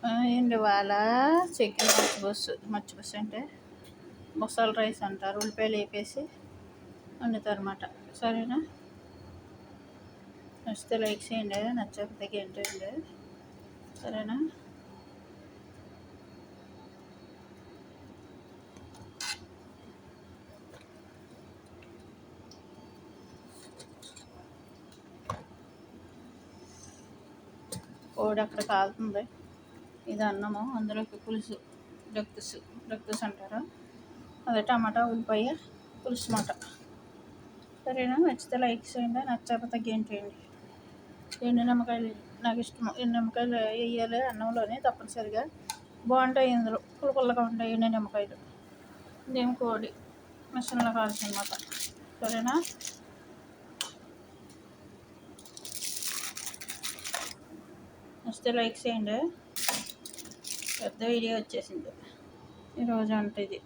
ఏంటి వాళ్ళ చికెన్ మచ్చిబుస్ అంటే మసాలా రైస్ అంటారు. ఉల్లిపాయలు వేపేసి వండుతారన్నమాట. సరేనా? నచ్చితే లైక్ చేయండి, నచ్చకపోతే ఏంటండి. సరేనా? కోడి అక్కడ కాలుతుంది. ఇది అన్నము, అందులోకి పులుసు, డక్కుస్ అంటారు. అదే టమాటా ఉల్లిపాయ పులుసు మాట. సరేనా? నచ్చితే లైక్ చేయండి, నచ్చకపోతే గేంటేయండి. ఎండు నిమ్మకాయలు నాకు ఇష్టం. ఎండు నిమ్మకాయలు వేయాలి అన్నంలోనే తప్పనిసరిగా. బాగుంటాయి, ఇందులో పుల్లగా ఉంటాయి ఎండు నిమ్మకాయలు. ఇదేం కోడి మిషన్లో కాల్చనమాట. సరేనా? నచ్చితే లైక్ చేయండి. పెద్ద వీడియో వచ్చేసింది ఈరోజు అంటే ఇది.